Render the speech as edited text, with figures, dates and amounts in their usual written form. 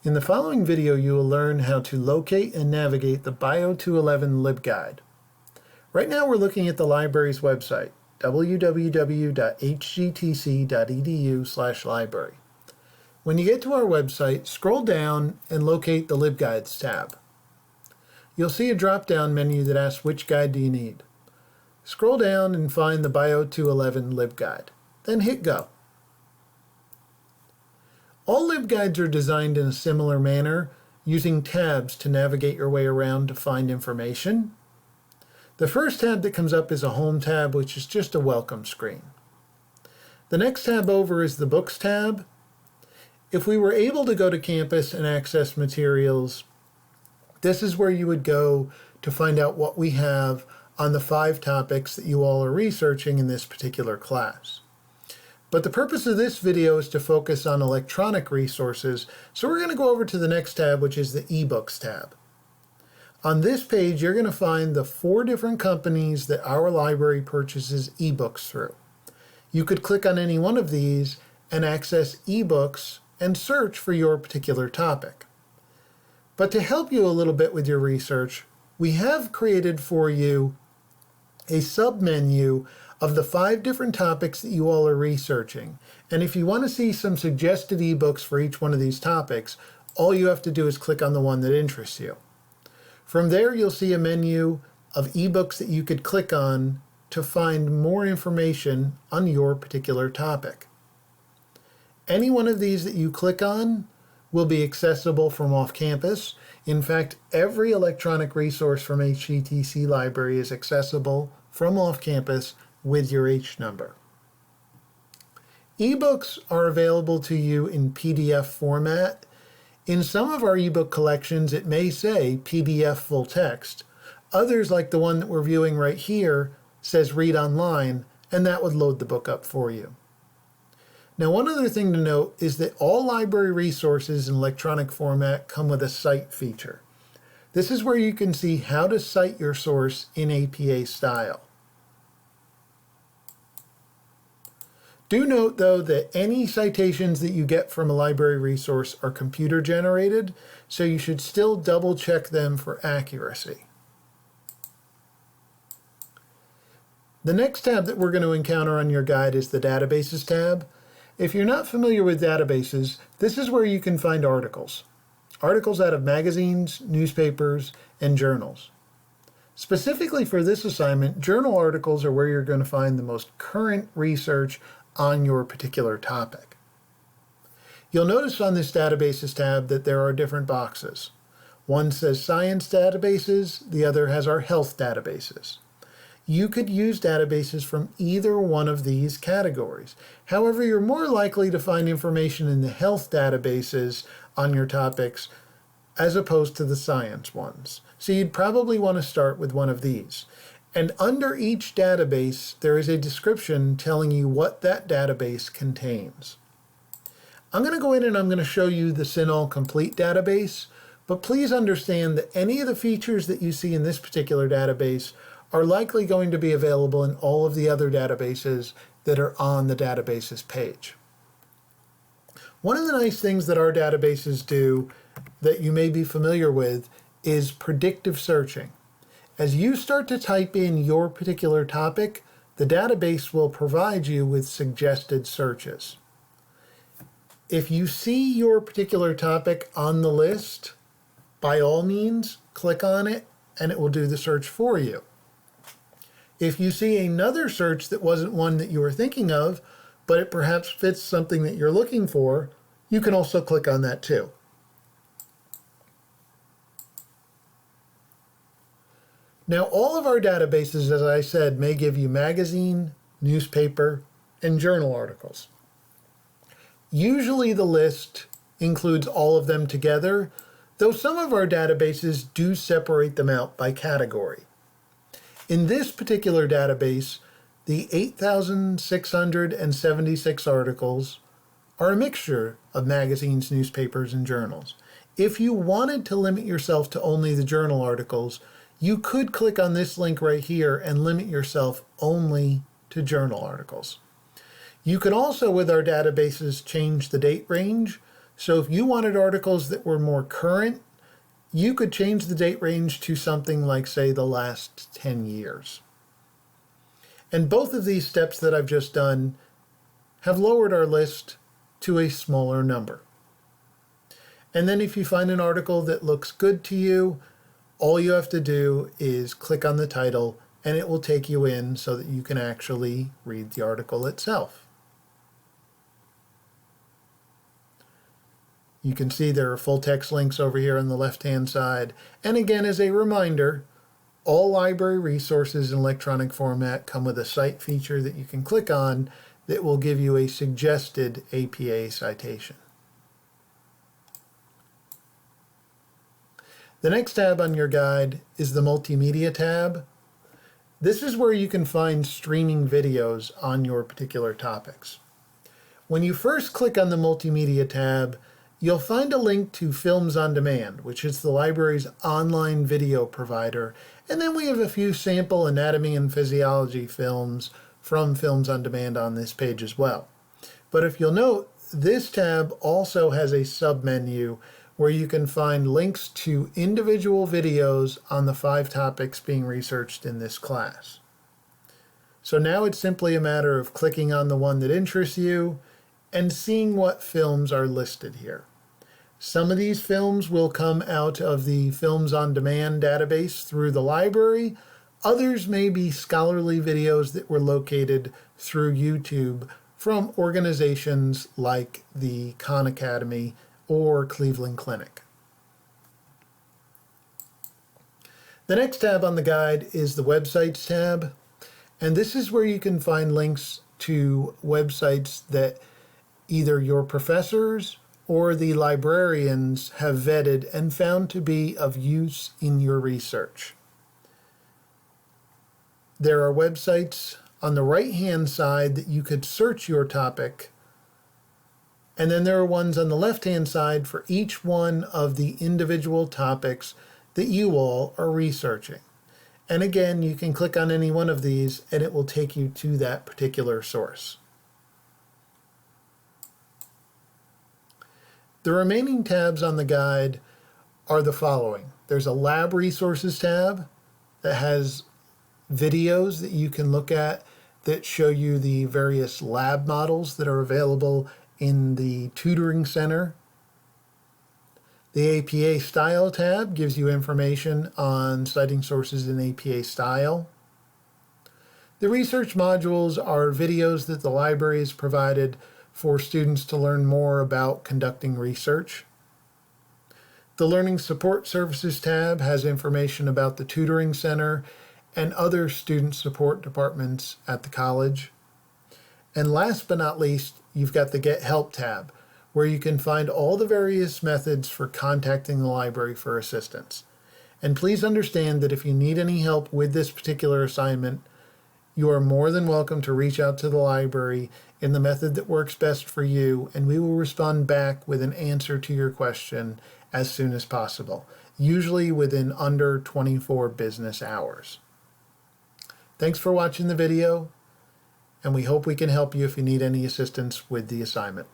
In the following video, you will learn how to locate and navigate the Bio 211 LibGuide. Right now we're looking at the library's website, www.hgtc.edu/library. When you get to our website, scroll down and locate the LibGuides tab. You'll see a drop-down menu that asks which guide do you need. Scroll down and find the Bio 211 LibGuide, then hit go. All LibGuides are designed in a similar manner, using tabs to navigate your way around to find information. The first tab that comes up is a Home tab, which is just a welcome screen. The next tab over is the Books tab. If we were able to go to campus and access materials, this is where you would go to find out what we have on the 5 topics that you all are researching in this particular class. But the purpose of this video is to focus on electronic resources, so we're going to go over to the next tab, which is the eBooks tab. On this page, you're going to find the 4 different companies that our library purchases ebooks through. You could click on any one of these and access ebooks and search for your particular topic. But to help you a little bit with your research, we have created for you a submenu of the 5 different topics that you all are researching. And if you want to see some suggested ebooks for each one of these topics, all you have to do is click on the one that interests you. From there, you'll see a menu of ebooks that you could click on to find more information on your particular topic. Any one of these that you click on will be accessible from off campus. In fact, every electronic resource from HGTC Library is accessible from off campus with your H number. Ebooks are available to you in PDF format. In some of our ebook collections, it may say PDF full text. Others, like the one that we're viewing right here, says read online, and that would load the book up for you. Now, one other thing to note is that all library resources in electronic format come with a cite feature. This is where you can see how to cite your source in APA style. Do note, though, that any citations that you get from a library resource are computer generated, so you should still double check them for accuracy. The next tab that we're going to encounter on your guide is the Databases tab. If you're not familiar with databases, this is where you can find articles. Articles out of magazines, newspapers, and journals. Specifically for this assignment, journal articles are where you're going to find the most current research on your particular topic. You'll notice on this Databases tab that there are different boxes. One says Science Databases, the other has our Health Databases. You could use databases from either one of these categories. However, you're more likely to find information in the health databases on your topics as opposed to the science ones. So you'd probably want to start with one of these. And under each database, there is a description telling you what that database contains. I'm going to go in and I'm going to show you the CINAHL Complete database, but please understand that any of the features that you see in this particular database are likely going to be available in all of the other databases that are on the databases page. One of the nice things that our databases do that you may be familiar with is predictive searching. As you start to type in your particular topic, the database will provide you with suggested searches. If you see your particular topic on the list, by all means, click on it and it will do the search for you. If you see another search that wasn't one that you were thinking of, but it perhaps fits something that you're looking for, you can also click on that too. Now, all of our databases, as I said, may give you magazine, newspaper, and journal articles. Usually the list includes all of them together, though some of our databases do separate them out by category. In this particular database, the 8,676 articles are a mixture of magazines, newspapers, and journals. If you wanted to limit yourself to only the journal articles, you could click on this link right here and limit yourself only to journal articles. You can also, with our databases, change the date range. So if you wanted articles that were more current, you could change the date range to something like, say, the last 10 years. And both of these steps that I've just done have lowered our list to a smaller number. And then if you find an article that looks good to you, all you have to do is click on the title and it will take you in so that you can actually read the article itself. You can see there are full text links over here on the left-hand side. And again, as a reminder, all library resources in electronic format come with a cite feature that you can click on that will give you a suggested APA citation. The next tab on your guide is the Multimedia tab. This is where you can find streaming videos on your particular topics. When you first click on the Multimedia tab, you'll find a link to Films on Demand, which is the library's online video provider. And then we have a few sample anatomy and physiology films from Films on Demand on this page as well. But if you'll note, this tab also has a submenu where you can find links to individual videos on the 5 topics being researched in this class. So now it's simply a matter of clicking on the one that interests you and seeing what films are listed here. Some of these films will come out of the Films on Demand database through the library. Others may be scholarly videos that were located through YouTube from organizations like the Khan Academy or Cleveland Clinic. The next tab on the guide is the Websites tab, and this is where you can find links to websites that either your professors or the librarians have vetted and found to be of use in your research. There are websites on the right-hand side that you could search your topic, and then there are ones on the left-hand side for each one of the individual topics that you all are researching. And again, you can click on any one of these and it will take you to that particular source. The remaining tabs on the guide are the following. There's a Lab Resources tab that has videos that you can look at that show you the various lab models that are available in the tutoring center. The APA Style tab gives you information on citing sources in APA style. The research modules are videos that the library has provided for students to learn more about conducting research. The Learning Support Services tab has information about the tutoring center and other student support departments at the college. And last but not least, you've got the Get Help tab, where you can find all the various methods for contacting the library for assistance. And please understand that if you need any help with this particular assignment, you are more than welcome to reach out to the library in the method that works best for you, and we will respond back with an answer to your question as soon as possible, usually within under 24 business hours. Thanks for watching the video, and we hope we can help you if you need any assistance with the assignment.